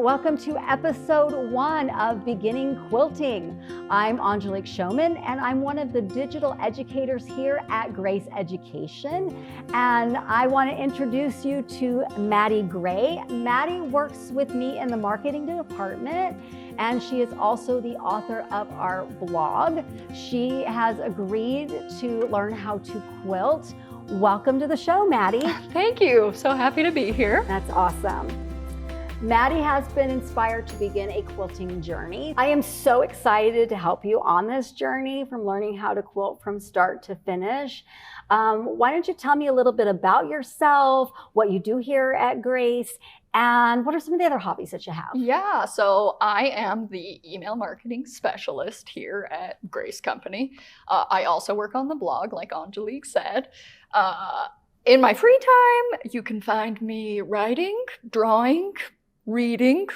Welcome to episode 1 of Beginning Quilting. I'm Angelique and I'm one of the digital educators here at Grace Education. And I want to introduce you to Maddie Gray. Maddie works with me in the marketing department, and she is also the author of our blog. She has agreed to learn how to quilt. Welcome to the show, Maddie. Thank you. So happy to be here. That's awesome. Maddie has been inspired to begin a quilting journey. I am so excited to help you on this journey from learning how to quilt from start to finish. Why don't you tell me a little bit about yourself, what you do here at Grace, and what are some of the other hobbies that you have? Yeah, so I am the email marketing specialist here at Grace Company. I also work on the blog, like Angelique said. In my free time, you can find me writing, drawing, reading,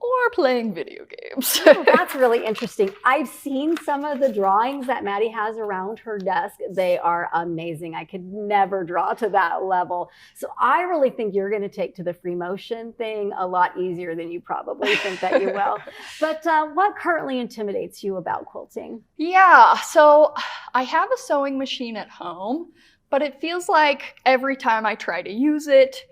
or playing video games. Oh, that's really interesting. I've seen some of the drawings that Maddie has around her desk. They are amazing. I could never draw to that level. So I really think you're going to take to the free motion thing a lot easier than you probably think that you will. But what currently intimidates you about quilting? Yeah, so I have a sewing machine at home, but it feels like every time I try to use it,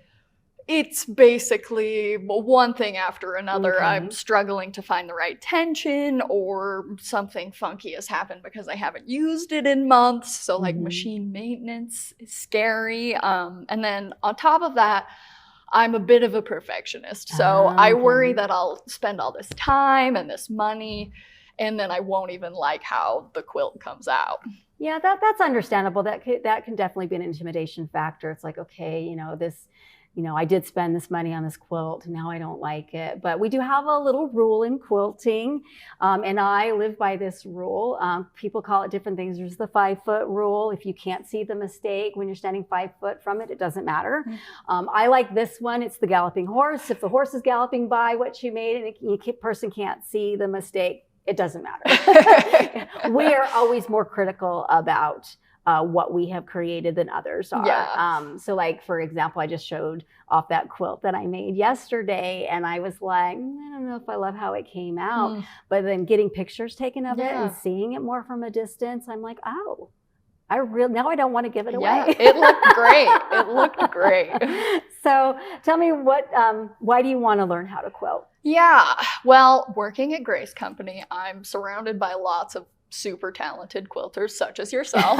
it's basically one thing after another. Okay. I'm struggling to find the right tension, or something funky has happened because I haven't used it in months. So like machine maintenance is scary. And then on top of that, I'm a bit of a perfectionist. So I worry that I'll spend all this time and this money, and then I won't even like how the quilt comes out. Yeah, that's understandable. That can definitely be an intimidation factor. It's like, okay, I did spend this money on this quilt, now I don't like it. But we do have a little rule in quilting, and I live by this rule. People call it different things. There's the 5-foot rule. If you can't see the mistake when you're standing 5 foot from it, it doesn't matter. I like this one. It's the galloping horse. If the horse is galloping by what you made and the person can't see the mistake, it doesn't matter. We are always more critical about what we have created than others are. Yeah. So like, for example, I just showed off that quilt that I made yesterday, and I was like, I don't know if I love how it came out. But then getting pictures taken of it and seeing it more from a distance, I'm like, oh, now I don't want to give it away. Yeah, it looked great. It looked great. So tell me why do you want to learn how to quilt? Yeah, well, working at Grace Company, I'm surrounded by lots of super talented quilters such as yourself.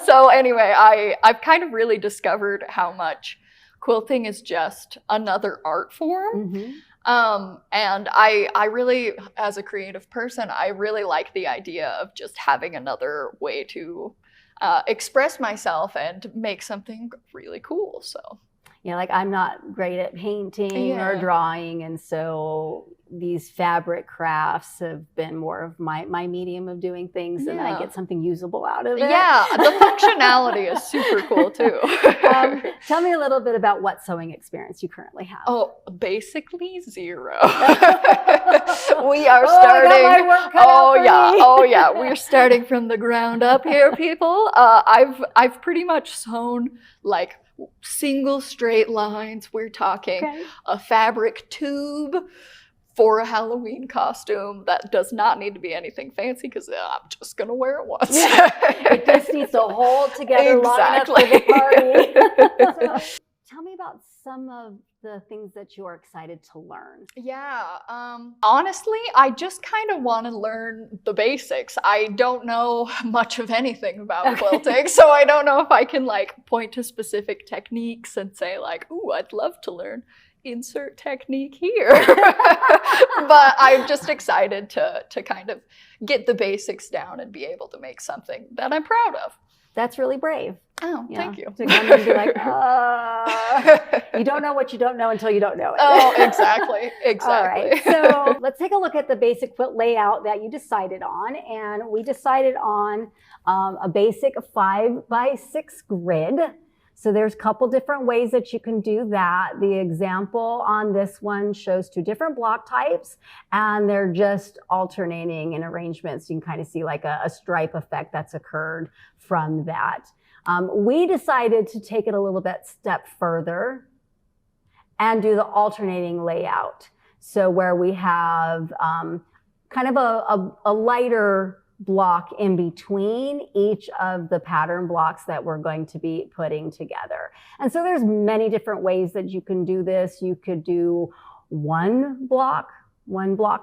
So anyway, I've kind of really discovered how much quilting is just another art form. And I really, as a creative person, I really like the idea of just having another way to express myself and make something really cool. So like I'm not great at painting or drawing, and so these fabric crafts have been more of my medium of doing things, and then I get something usable out of it. Yeah, the functionality is super cool too. Tell me a little bit about what sewing experience you currently have. Oh, basicly zero. We are starting. I got my work cut out for me. Oh yeah, we're starting from the ground up here, people. I've pretty much sewn like single straight lines. We're talking a fabric tube for a Halloween costume that does not need to be anything fancy, because I'm just gonna wear it once. It just needs to hold together long enough for the party. So, tell me about some of the things that you are excited to learn. Yeah, honestly, I just kind of want to learn the basics. I don't know much of anything about quilting, so I don't know if I can like point to specific techniques and say like, ooh, I'd love to learn insert technique here. But I'm just excited to kind of get the basics down and be able to make something that I'm proud of. That's really brave. Oh, thank you. To come and be like, you don't know what you don't know until you don't know it. Oh, exactly. All right. So let's take a look at the basic quilt layout that you decided on. And we decided on a basic 5x6 grid. So there's a couple different ways that you can do that. The example on this one shows 2 different block types, and they're just alternating in arrangements. You can kind of see like a stripe effect that's occurred from that. We decided to take it a little bit step further and do the alternating layout. So where we have kind of a lighter block in between each of the pattern blocks that we're going to be putting together. And so there's many different ways that you can do this. You could do one block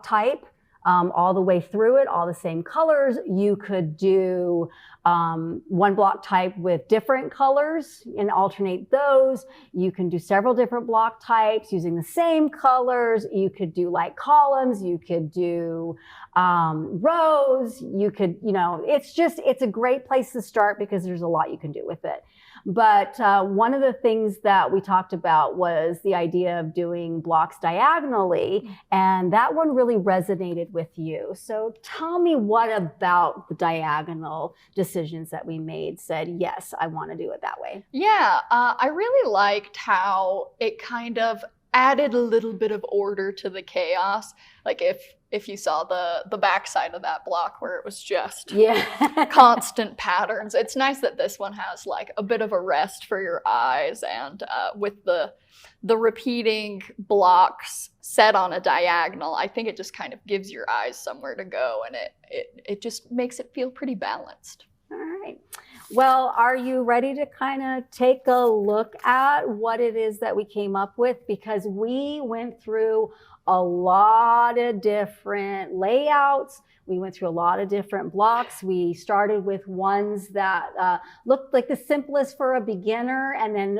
type, all the way through it, all the same colors. You could do one block type with different colors and alternate those. You can do several different block types using the same colors. You could do like columns. You could do rows. You could, it's a great place to start because there's a lot you can do with it. But one of the things that we talked about was the idea of doing blocks diagonally, and that one really resonated with you. So tell me, what about the diagonal decisions that we made said, yes, I want to do it that way? Yeah, I really liked how it kind of added a little bit of order to the chaos. Like if you saw the backside of that block where it was just constant patterns, it's nice that this one has like a bit of a rest for your eyes, and with the repeating blocks set on a diagonal, I think it just kind of gives your eyes somewhere to go, and it just makes it feel pretty balanced. All right. Well, are you ready to kind of take a look at what it is that we came up with? Because we went through a lot of different layouts. We went through a lot of different blocks. We started with ones that looked like the simplest for a beginner. And then,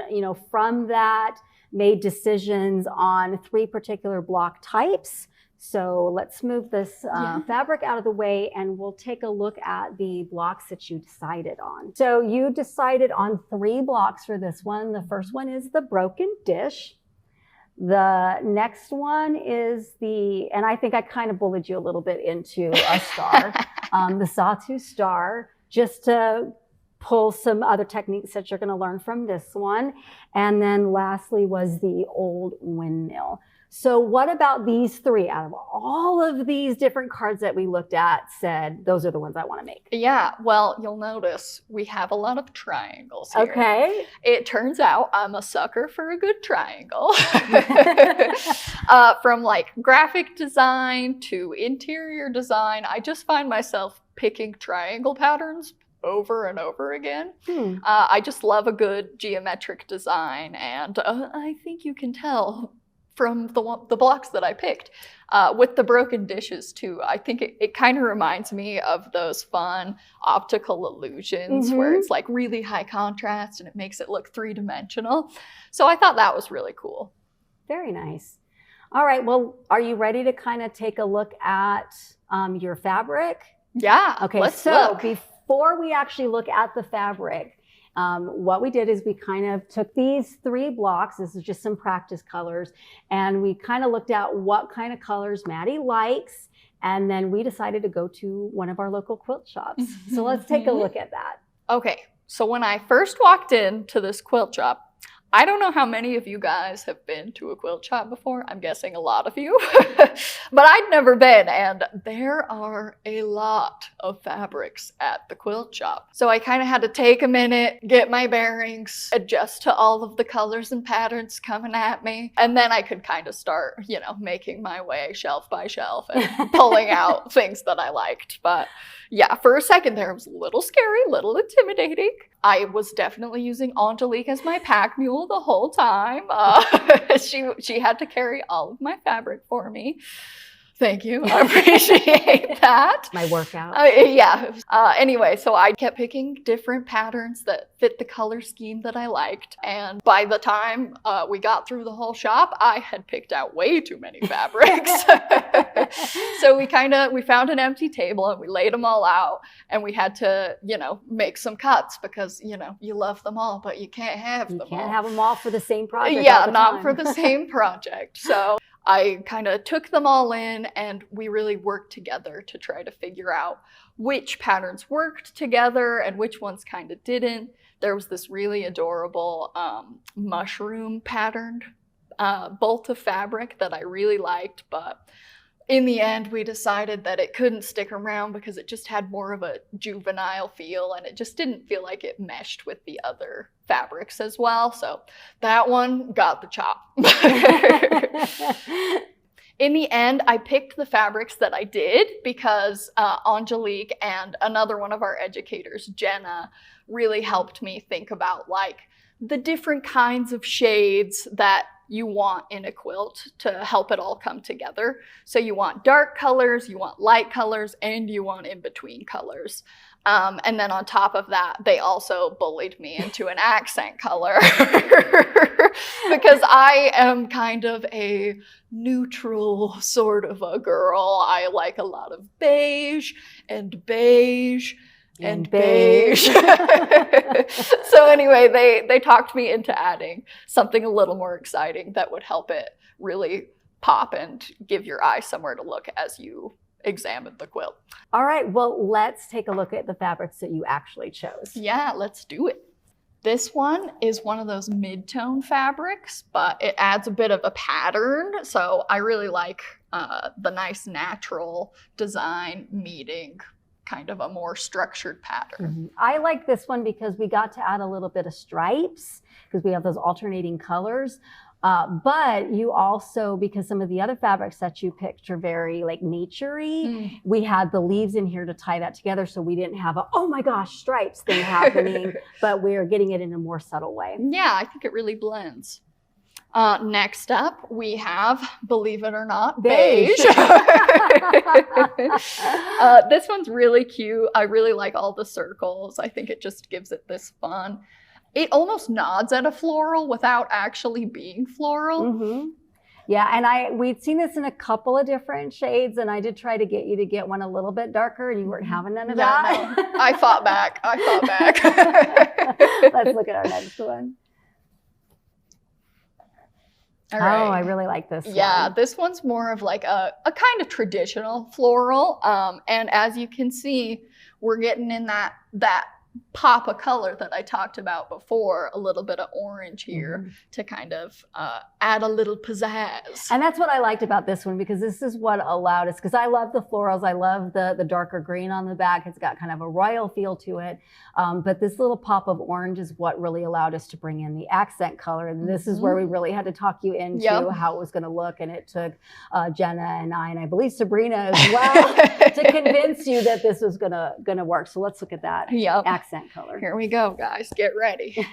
from that, made decisions on 3 particular block types. So let's move this fabric out of the way, and we'll take a look at the blocks that you decided on. So you decided on 3 blocks for this one. The first one is the broken dish. The next one is and I think I kind of bullied you a little bit into a star, the sawtooth star, just to pull some other techniques that you're going to learn from this one. And then lastly was the old windmill. So what about these 3 out of all of these different cards that we looked at said, those are the ones I want to make? Yeah, well, you'll notice we have a lot of triangles here. Okay. It turns out I'm a sucker for a good triangle. From like graphic design to interior design, I just find myself picking triangle patterns over and over again. I just love a good geometric design, and I think you can tell from the blocks that I picked. With the broken dishes too, I think it kind of reminds me of those fun optical illusions where it's like really high contrast and it makes it look 3-dimensional. So I thought that was really cool. Very nice. All right, well, are you ready to kind of take a look at your fabric? Yeah, okay, let's look. Before we actually look at the fabric, what we did is we kind of took these 3 blocks, this is just some practice colors, and we kind of looked at what kind of colors Maddie likes, and then we decided to go to one of our local quilt shops. So let's take a look at that. Okay, so when I first walked into this quilt shop, I don't know how many of you guys have been to a quilt shop before. I'm guessing a lot of you, but I'd never been, and there are a lot of fabrics at the quilt shop. So I kind of had to take a minute, get my bearings, adjust to all of the colors and patterns coming at me, and then I could kind of start, making my way shelf by shelf and pulling out things that I liked. But yeah, for a second there, it was a little scary, a little intimidating. I was definitely using Angelique as my pack mule the whole time. She had to carry all of my fabric for me. Thank you. I appreciate that. My workout. Yeah. Anyway, so I kept picking different patterns that fit the color scheme that I liked. And by the time we got through the whole shop, I had picked out way too many fabrics. So we found an empty table and we laid them all out, and we had to, make some cuts because, you love them all, but you can't have them all. You can't have them all for the same project. Yeah, not for the same project. So I kind of took them all in, and we really worked together to try to figure out which patterns worked together and which ones kind of didn't. There was this really adorable mushroom patterned bolt of fabric that I really liked, but in the end, we decided that it couldn't stick around because it just had more of a juvenile feel and it just didn't feel like it meshed with the other fabrics as well. So that one got the chop. In the end, I picked the fabrics that I did because Angelique and another one of our educators, Jenna, really helped me think about like the different kinds of shades that you want in a quilt to help it all come together. So you want dark colors, you want light colors, and you want in-between colors. And then on top of that, they also bullied me into an accent color because I am kind of a neutral sort of a girl. I like a lot of beige and beige and beige. So anyway, they talked me into adding something a little more exciting that would help it really pop and give your eye somewhere to look as you examine the quilt. All right, well, let's take a look at the fabrics that you actually chose. Yeah, let's do it. This one is one of those mid-tone fabrics, but it adds a bit of a pattern. So I really like the nice natural design meeting kind of a more structured pattern. Mm-hmm. I like this one because we got to add a little bit of stripes because we have those alternating colors. But you also, because some of the other fabrics that you picked are very like naturey, we had the leaves in here to tie that together so we didn't have a, oh my gosh, stripes thing happening, but we're getting it in a more subtle way. Yeah, I think it really blends. Next up, we have, believe it or not, beige. This one's really cute. I really like all the circles. I think it just gives it this fun. It almost nods at a floral without actually being floral. Mm-hmm. Yeah, and we'd seen this in a couple of different shades, and I did try to get you to get one a little bit darker, and you weren't having none of that. No, I fought back. Let's look at our next one. All right. Oh, I really like this one. Yeah, this one's more of like a kind of traditional floral. And as you can see, we're getting in that pop of color that I talked about before, a little bit of orange here to kind of add a little pizzazz. And that's what I liked about this one, because this is what allowed us, because I love the florals, I love the darker green on the back, it's got kind of a royal feel to it, but this little pop of orange is what really allowed us to bring in the accent color, and this is where we really had to talk you into how it was going to look, and it took Jenna and I believe Sabrina as well to convince you that this was gonna work. So let's look at that accent color. Here we go, guys. Get ready.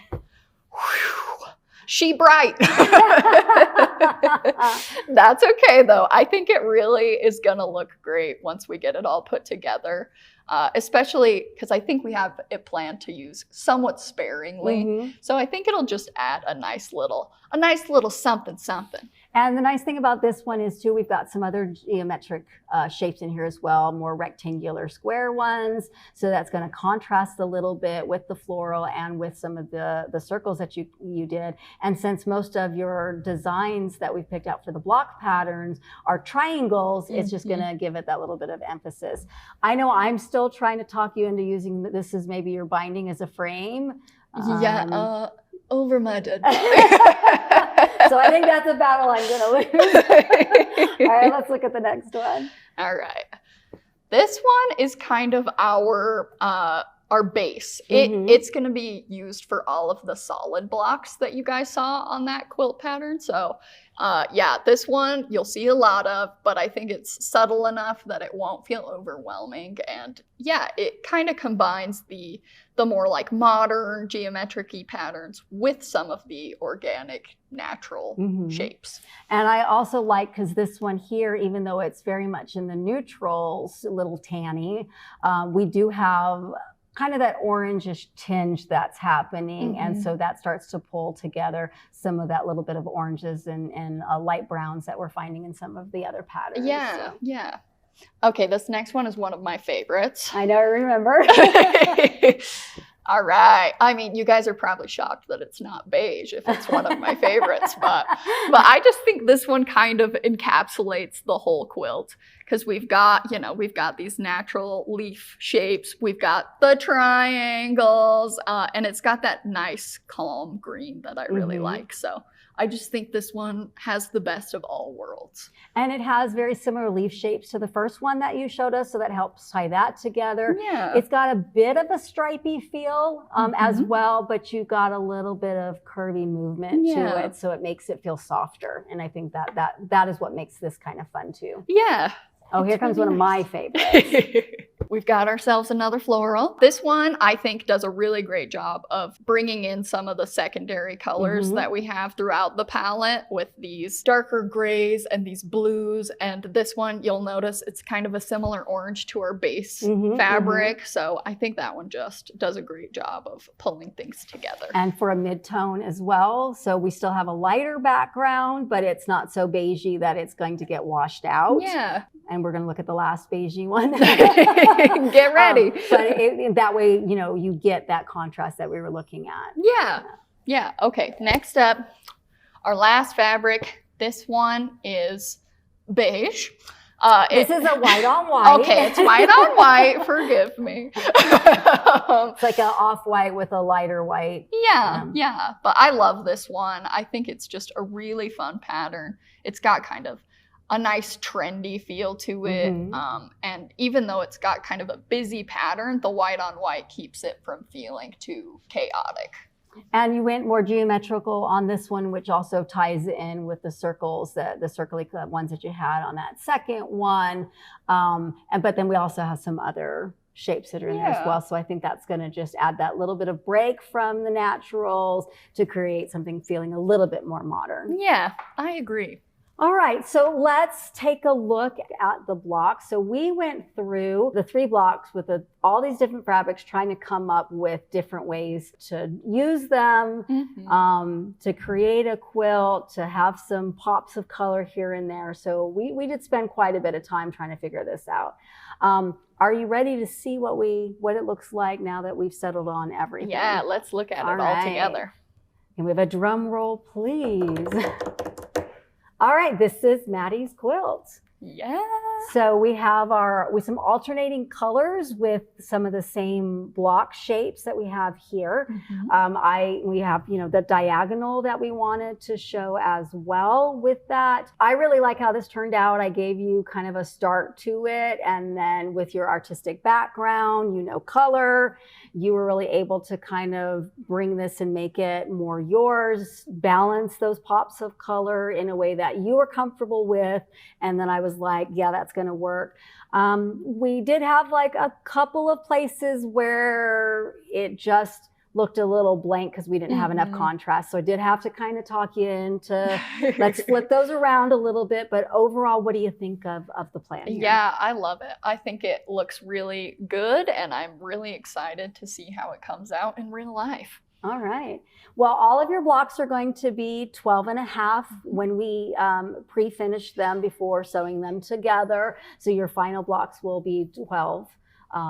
She bright. That's okay, though. I think it really is going to look great once we get it all put together, especially because I think we have it planned to use somewhat sparingly. So I think it'll just add a nice little something. And the nice thing about this one is too, we've got some other geometric shapes in here as well, more rectangular square ones. So that's going to contrast a little bit with the floral and with some of the circles that you did. And since most of your designs that we've picked out for the block patterns are triangles, it's just going to give it that little bit of emphasis. I know I'm still trying to talk you into using this as maybe your binding as a frame. Over my dead body. So I think that's a battle I'm going to lose. All right, let's look at the next one. All right. This one is kind of our base. It's going to be used for all of the solid blocks that you guys saw on that quilt pattern. So yeah, this one you'll see a lot of, but I think it's subtle enough that it won't feel overwhelming. And yeah, it kind of combines the more like modern geometric-y patterns with some of the organic natural shapes. And I also like, because this one here, even though it's very much in the neutrals, a little tanny, we do have kind of that orangish tinge that's happening. And so that starts to pull together some of that little bit of oranges and light browns that we're finding in some of the other patterns. Yeah, yeah. Okay, this next one is one of my favorites. I know, I remember. All right. I mean, you guys are probably shocked that it's not beige if it's one of my favorites, but I just think this one kind of encapsulates the whole quilt, because we've got these natural leaf shapes, we've got the triangles, and it's got that nice calm green that I really like. So I just think this one has the best of all worlds. And it has very similar leaf shapes to the first one that you showed us, so that helps tie that together. Yeah. It's got a bit of a stripy feel as well, but you got a little bit of curvy movement to it, so it makes it feel softer. And I think that is what makes this kind of fun too. Yeah. Oh, here comes one of my favorites. We've got ourselves another floral. This one, I think, does a really great job of bringing in some of the secondary colors that we have throughout the palette with these darker grays and these blues. And this one, you'll notice it's kind of a similar orange to our base fabric. So I think that one just does a great job of pulling things together. And for a mid-tone as well. So we still have a lighter background, but it's not so beigey that it's going to get washed out. Yeah. And we're going to look at the last beigey one. Get ready. But that way, you know, you get that contrast that we were looking at. Yeah. Okay. Next up, our last fabric. This one is beige. This is a white on white. Okay, it's white on white. Forgive me. It's like an off-white with a lighter white. Yeah. But I love this one. I think it's just a really fun pattern. It's got kind of a nice trendy feel to it. And even though it's got kind of a busy pattern, the white on white keeps it from feeling too chaotic. And you went more geometrical on this one, which also ties in with the circles, the circly ones that you had on that second one. But then we also have some other shapes that are in there as well. So I think that's going to just add that little bit of break from the naturals to create something feeling a little bit more modern. Yeah, I agree. All right, so let's take a look at the blocks. So we went through the 3 blocks with all these different fabrics, trying to come up with different ways to use them, to create a quilt, to have some pops of color here and there. So we did spend quite a bit of time trying to figure this out. Are you ready to see what it looks like now that we've settled on everything? Yeah, let's look at it all together. And we have a drum roll, please. All right, this is Maddie's quilt. Yeah. So we have with some alternating colors with some of the same block shapes that we have here. We have, you know, the diagonal that we wanted to show as well with that. I really like how this turned out. I gave you kind of a start to it, and then with your artistic background, you know, color, you were really able to kind of bring this and make it more yours, balance those pops of color in a way that you were comfortable with. And then I was like, yeah, that's going to work. We did have like a couple of places where it just looked a little blank because we didn't have enough contrast. So I did have to kind of talk you into, let's flip those around a little bit. But overall, what do you think of the plan here? Yeah, I love it. I think it looks really good, and I'm really excited to see how it comes out in real life. All right. Well, all of your blocks are going to be 12.5 when we pre-finish them before sewing them together. So your final blocks will be 12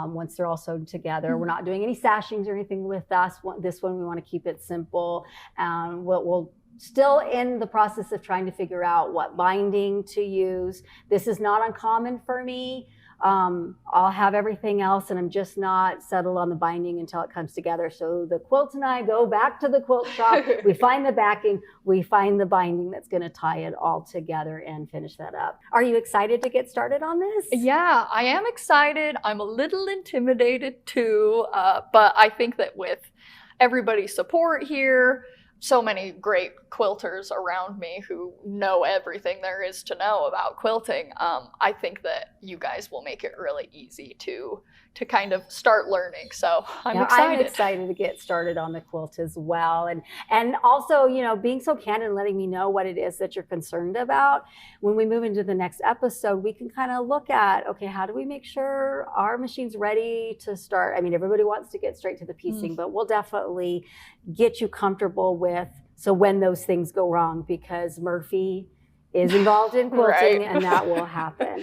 once they're all sewn together. We're not doing any sashings or anything with this one. We want to keep it simple. We'll still in the process of trying to figure out what binding to use. This is not uncommon for me. I'll have everything else, and I'm just not settled on the binding until it comes together. So the quilt and I go back to the quilt shop, we find the backing, we find the binding that's going to tie it all together and finish that up. Are you excited to get started on this? Yeah, I am excited. I'm a little intimidated too, but I think that with everybody's support here, so many great quilters around me who know everything there is to know about quilting. I think that you guys will make it really easy to kind of start learning. So I'm excited. I'm excited to get started on the quilt as well. And also, you know, being so candid and letting me know what it is that you're concerned about. When we move into the next episode, we can kind of look at, okay, how do we make sure our machine's ready to start? I mean, everybody wants to get straight to the piecing, but we'll definitely get you comfortable with, so when those things go wrong, because Murphy is involved in quilting and that will happen.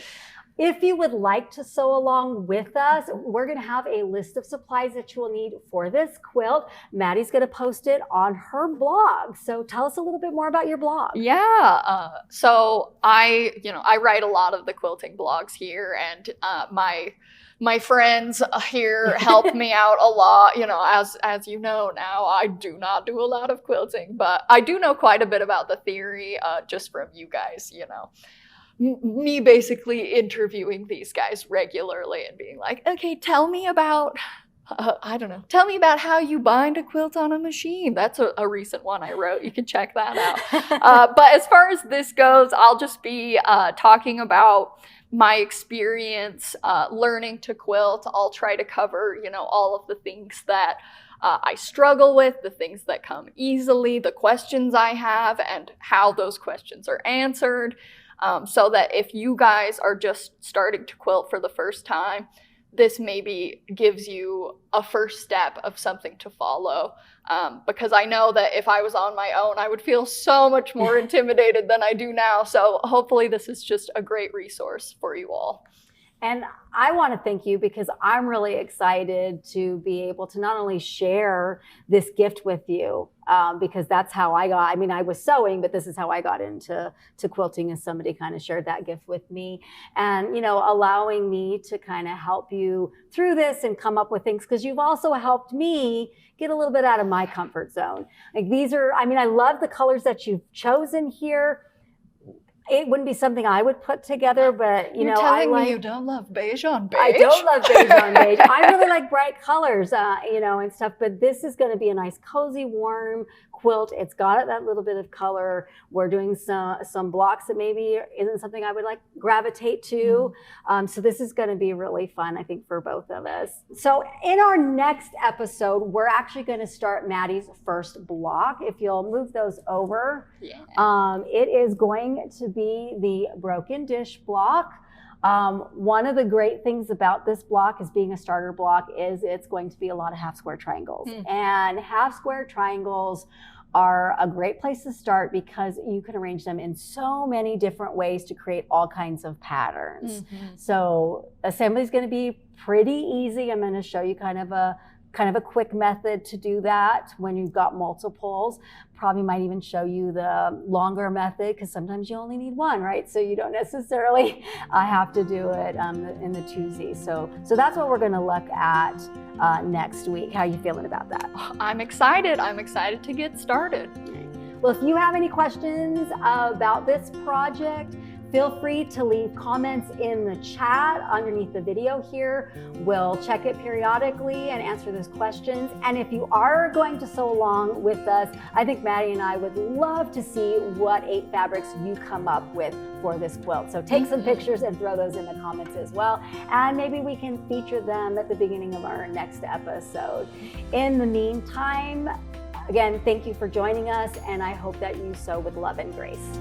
If you would like to sew along with us, we're going to have a list of supplies that you will need for this quilt. Maddie's going to post it on her blog. So tell us a little bit more about your blog. Yeah, so I write a lot of the quilting blogs here, and my friends here help me out a lot. As you know now, I do not do a lot of quilting, but I do know quite a bit about the theory just from you guys, me basically interviewing these guys regularly and being like, okay, tell me about how you bind a quilt on a machine. That's a recent one I wrote. You can check that out. But as far as this goes, I'll just be talking about my experience learning to quilt. I'll try to cover, all of the things that I struggle with, the things that come easily, the questions I have, and how those questions are answered. So that if you guys are just starting to quilt for the first time, this maybe gives you a first step of something to follow. Because I know that if I was on my own, I would feel so much more intimidated than I do now. So hopefully this is just a great resource for you all. And I want to thank you because I'm really excited to be able to not only share this gift with you, because that's how I was sewing, but this is how I got into quilting, as somebody kind of shared that gift with me, and, allowing me to kind of help you through this and come up with things, because you've also helped me get a little bit out of my comfort zone. Like I love the colors that you've chosen here. It wouldn't be something I would put together, but You're telling me you don't love beige on beige? I don't love beige on beige. I really like bright colors, and stuff, but this is going to be a nice, cozy, warm quilt. It's got that little bit of color. We're doing some blocks that maybe isn't something I would gravitate to. So this is going to be really fun, I think, for both of us. So in our next episode, we're actually going to start Maddie's first block. If you'll move those over. Yeah. It is going to be the broken dish block. One of the great things about this block as being a starter block is it's going to be a lot of half square triangles. And half square triangles are a great place to start because you can arrange them in so many different ways to create all kinds of patterns. So assembly is going to be pretty easy. I'm going to show you kind of a quick method to do that when you've got multiples. Probably might even show you the longer method, because sometimes you only need one, right? So you don't necessarily have to do it in the 2Z. So that's what we're going to look at next week. How are you feeling about that? I'm excited. I'm excited to get started. Well, if you have any questions about this project, feel free to leave comments in the chat underneath the video here. We'll check it periodically and answer those questions. And if you are going to sew along with us, I think Maddie and I would love to see what 8 fabrics you come up with for this quilt. So take some pictures and throw those in the comments as well. And maybe we can feature them at the beginning of our next episode. In the meantime, again, thank you for joining us, and I hope that you sew with love and grace.